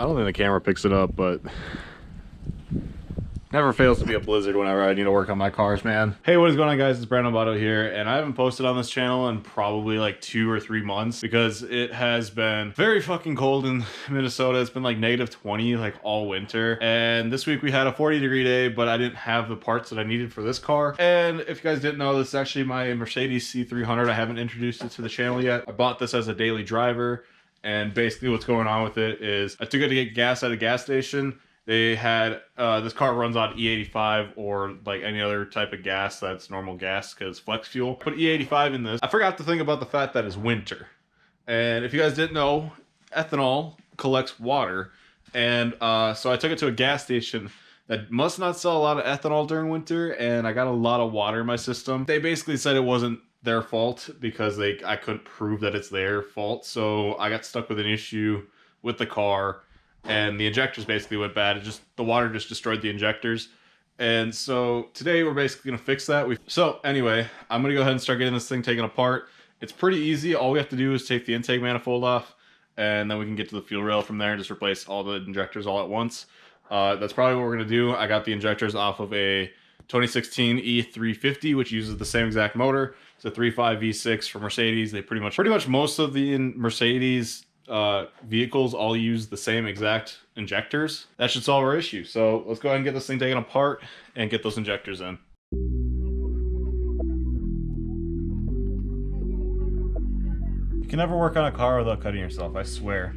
I don't think the camera picks it up, but never fails to be a blizzard whenever I need to work on my cars, man. Hey, what is going on, guys? It's Brandon Bato here, and I haven't posted on this channel in probably like 2 or 3 months because it has been very fucking cold in Minnesota. It's been like -20 like all winter, and this week we had a 40-degree day, but I didn't have the parts that I needed for this car. And if you guys didn't know, this is actually my Mercedes C300. I haven't introduced it to the channel yet. I bought this as a daily driver, and basically what's going on with it is I took it to get gas at a gas station. They had, this car runs on E85 or like any other type of gas that's normal gas because flex fuel. Put E85 in this. I forgot to think about the fact that it's winter. And if you guys didn't know, ethanol collects water. And so I took it to a gas station that must not sell a lot of ethanol during winter, and I got a lot of water in my system. They basically said it wasn't their fault because I couldn't prove that it's their fault. So I got stuck with an issue with the car. And the injectors basically went bad. The water just destroyed the injectors. And so today we're basically gonna fix that. So anyway, I'm gonna go ahead and start getting this thing taken apart. It's pretty easy. All we have to do is take the intake manifold off, and then we can get to the fuel rail from there and just replace all the injectors all at once. That's probably what we're gonna do. I got the injectors off of a 2016 E350, which uses the same exact motor. It's a 3.5 V6 from Mercedes. They pretty much most of the Mercedes vehicles all use the same exact injectors. That should solve our issue. So let's go ahead and get this thing taken apart and get those injectors in. You can never work on a car without cutting yourself, I swear.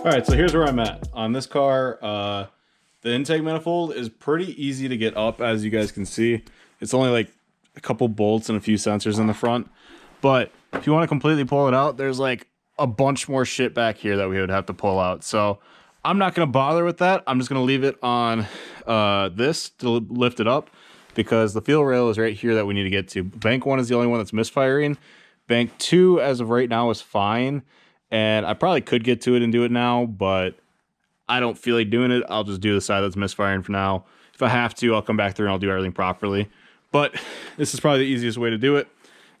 All right, so here's where I'm at. On this car, the intake manifold is pretty easy to get up, as you guys can see. It's only like a couple bolts and a few sensors in the front. But if you want to completely pull it out, there's like a bunch more shit back here that we would have to pull out. So I'm not going to bother with that. I'm just going to leave it on this to lift it up, because the fuel rail is right here that we need to get to. Bank 1 is the only one that's misfiring. Bank 2, as of right now, is fine. And I probably could get to it and do it now, but I don't feel like doing it. I'll just do the side that's misfiring for now. If I have to, I'll come back through and I'll do everything properly. But this is probably the easiest way to do it.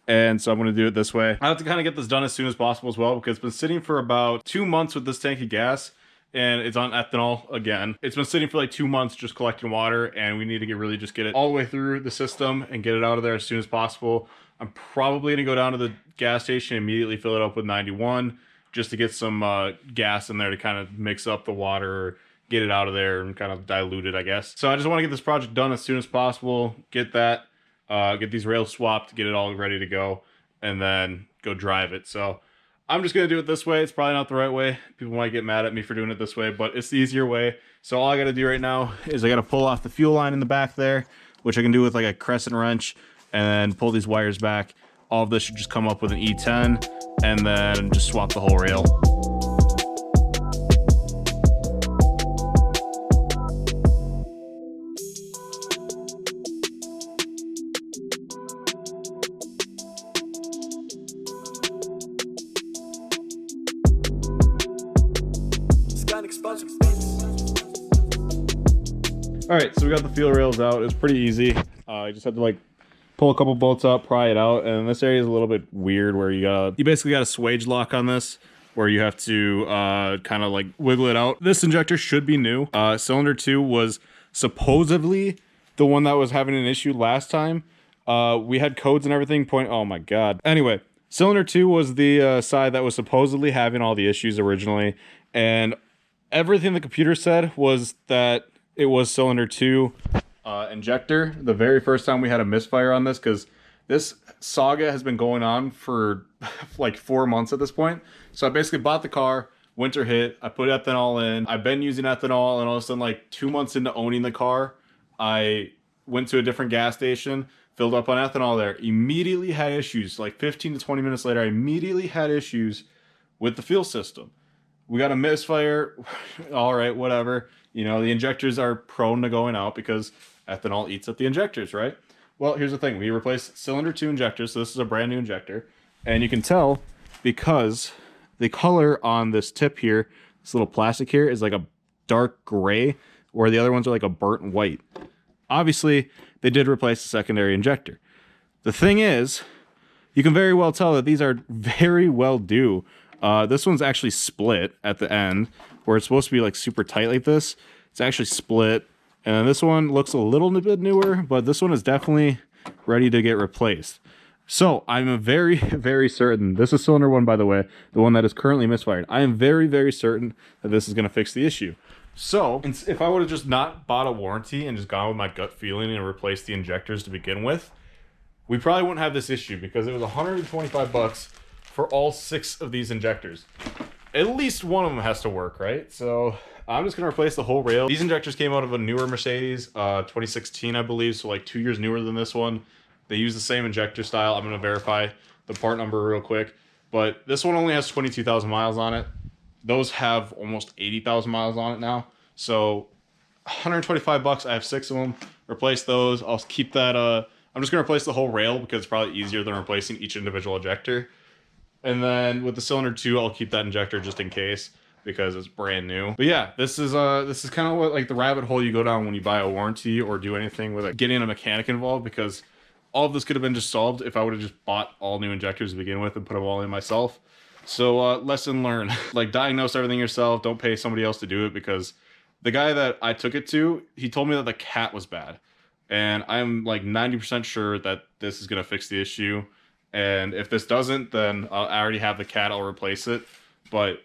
And so I'm going to do it this way. I have to kind of get this done as soon as possible as well, because it's been sitting for about 2 months with this tank of gas, and it's on ethanol again. It's been sitting for like 2 months just collecting water, and we need to really just get it all the way through the system and get it out of there as soon as possible. I'm probably going to go down to the gas station and immediately fill it up with 91. Just to get some gas in there to kind of mix up the water, or get it out of there and kind of dilute it, I guess. So I just want to get this project done as soon as possible, get these rails swapped, get it all ready to go, and then go drive it. So I'm just going to do it this way. It's probably not the right way. People might get mad at me for doing it this way, but it's the easier way. So all I got to do right now is I got to pull off the fuel line in the back there, which I can do with like a crescent wrench, and then pull these wires back. All of this should just come up with an E10, and then just swap the whole rail. All right, so we got the fuel rails out. It's pretty easy. I just had to like pull a couple bolts out, pry it out, and this area is a little bit weird where you basically got a swage lock on this, where you have to kind of like wiggle it out. This injector should be new. Cylinder 2 was supposedly the one that was having an issue last time. We had codes and everything oh my god. Anyway, cylinder 2 was the side that was supposedly having all the issues originally, and everything the computer said was that it was cylinder 2 injector. The very first time we had a misfire on this, because this saga has been going on for like 4 months at this point. So I basically bought the car, winter hit, I put ethanol in, I've been using ethanol, and all of a sudden, like 2 months into owning the car, I went to a different gas station, filled up on ethanol there, immediately had issues. Like 15 to 20 minutes later, I immediately had issues with the fuel system. We got a misfire. All right, whatever. You know, the injectors are prone to going out because ethanol eats up the injectors, right? Well, here's the thing. We replaced cylinder 2 injectors, so this is a brand new injector. And you can tell because the color on this tip here this little plastic here, is like a dark gray, where the other ones are like a burnt white. Obviously, they did replace the secondary injector. The thing is, you can very well tell that these are very well due. This one's actually split at the end, where it's supposed to be like super tight like this. It's actually split. And then this one looks a little bit newer, but this one is definitely ready to get replaced. So I'm very, very certain, this is cylinder 1, by the way, the one that is currently misfired. I am very, very certain that this is going to fix the issue. So if I would have just not bought a warranty and just gone with my gut feeling and replaced the injectors to begin with, we probably wouldn't have this issue, because it was 125 bucks for all 6 of these injectors. At least one of them has to work, right? So I'm just gonna replace the whole rail. These injectors came out of a newer Mercedes, 2016, I believe, so like 2 years newer than this one. They use the same injector style. I'm gonna verify the part number real quick, but this one only has 22,000 miles on it. Those have almost 80,000 miles on it now. So 125 bucks, I have 6 of them. Replace those. I'll keep that, I'm just gonna replace the whole rail because it's probably easier than replacing each individual injector. And then with the cylinder 2, I'll keep that injector just in case, because it's brand new. But yeah, this is kind of what, like, the rabbit hole you go down when you buy a warranty or do anything with it, getting a mechanic involved, because all of this could have been just solved if I would have just bought all new injectors to begin with and put them all in myself. So lesson learned. Like, diagnose everything yourself. Don't pay somebody else to do it, because the guy that I took it to, he told me that the cat was bad. And I'm like 90% sure that this is gonna fix the issue. And if this doesn't, then I already have the cat, I'll replace it. But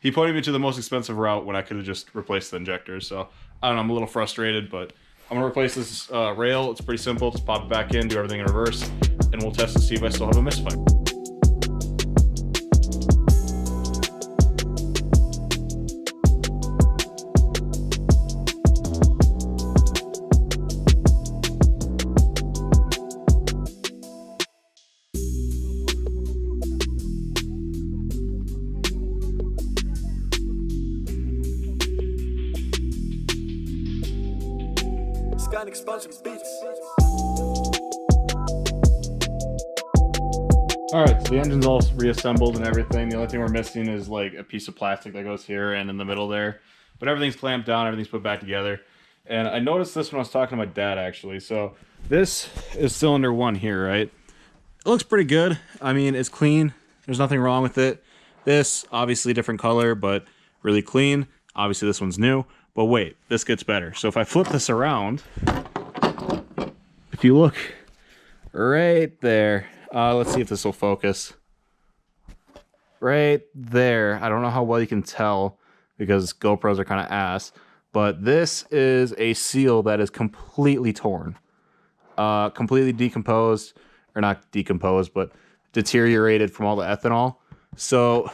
he pointed me to the most expensive route when I could have just replaced the injectors. So I don't know, I'm a little frustrated, but I'm gonna replace this rail. It's pretty simple, just pop it back in, do everything in reverse, and we'll test to see if I still have a Misfire. Alright, so the engine's all reassembled and everything. The only thing we're missing is like a piece of plastic that goes here and in the middle there. But everything's clamped down, everything's put back together. And I noticed this when I was talking to my dad, actually. So this is cylinder 1 here, right? It looks pretty good. I mean, it's clean. There's nothing wrong with it. This, obviously different color, but really clean. Obviously this one's new. But wait, this gets better. So if I flip this around, if you look right there, let's see if this will focus. Right there. I don't know how well you can tell because GoPros are kind of ass, but this is a seal that is completely torn, completely decomposed, or not decomposed, but deteriorated from all the ethanol. So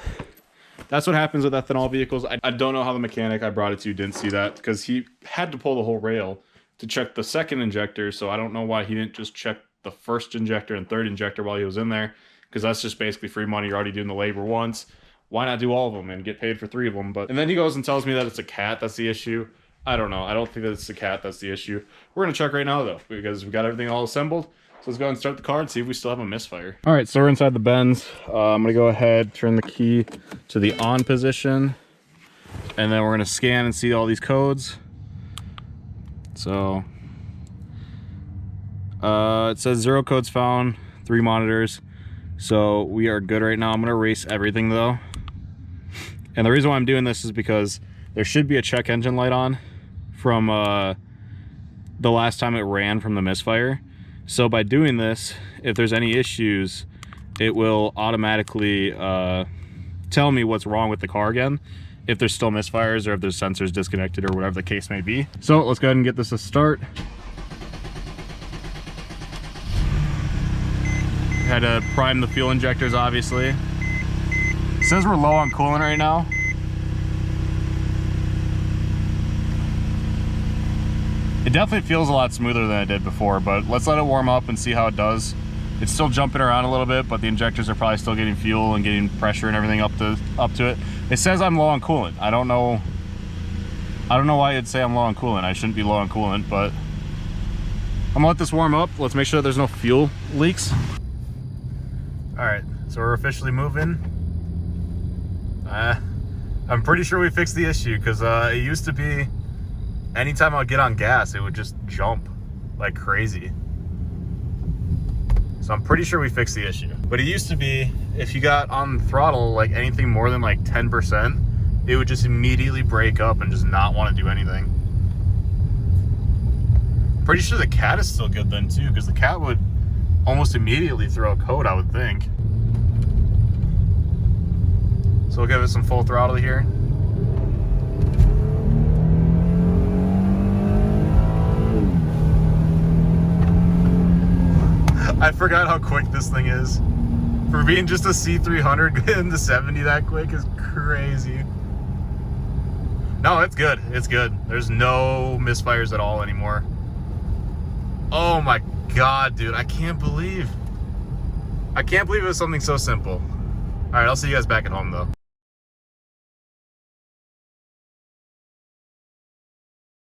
that's what happens with ethanol vehicles. I don't know how the mechanic I brought it to didn't see that, because he had to pull the whole rail to check the second injector. So I don't know why he didn't just check the first injector and third injector while he was in there, because that's just basically free money. You're already doing the labor once. Why not do all of them and get paid for 3 of them? But and then he goes and tells me that it's a cat that's the issue. I don't know. I don't think that it's the cat that's the issue. We're gonna check right now though, because we got everything all assembled. So let's go ahead and start the car and see if we still have a Misfire. All right, so we're inside the Benz. I'm gonna go ahead, turn the key to the on position, and then we're gonna scan and see all these codes. So it says 0 codes found, 3 monitors. So we are good right now. I'm gonna erase everything though. And the reason why I'm doing this is because there should be a check engine light on from the last time it ran from the Misfire. So by doing this, if there's any issues, it will automatically tell me what's wrong with the car again, if there's still misfires or if there's sensors disconnected or whatever the case may be. So let's go ahead and get this a start. Had to prime the fuel injectors, obviously. It says we're low on coolant right now. It definitely feels a lot smoother than it did before, but let's let it warm up and see how it does. It's still jumping around a little bit, but the injectors are probably still getting fuel and getting pressure and everything up to it. It says I'm low on coolant. I don't know why it'd say I'm low on coolant. I shouldn't be low on coolant, but I'm gonna let this warm up. Let's make sure that there's no fuel leaks. All right, so we're officially moving. I'm pretty sure we fixed the issue, because it used to be anytime I would get on gas, it would just jump like crazy. So I'm pretty sure we fixed the issue. But it used to be, if you got on the throttle, like anything more than like 10%, it would just immediately break up and just not want to do anything. Pretty sure the cat is still good then too, because the cat would almost immediately throw a code, I would think. So we'll give it some full throttle here. I forgot how quick this thing is. For being just a C300, getting to 70 that quick is crazy. No, it's good. It's good. There's no misfires at all anymore. Oh my God, dude. I can't believe it was something so simple. All right, I'll see you guys back at home though.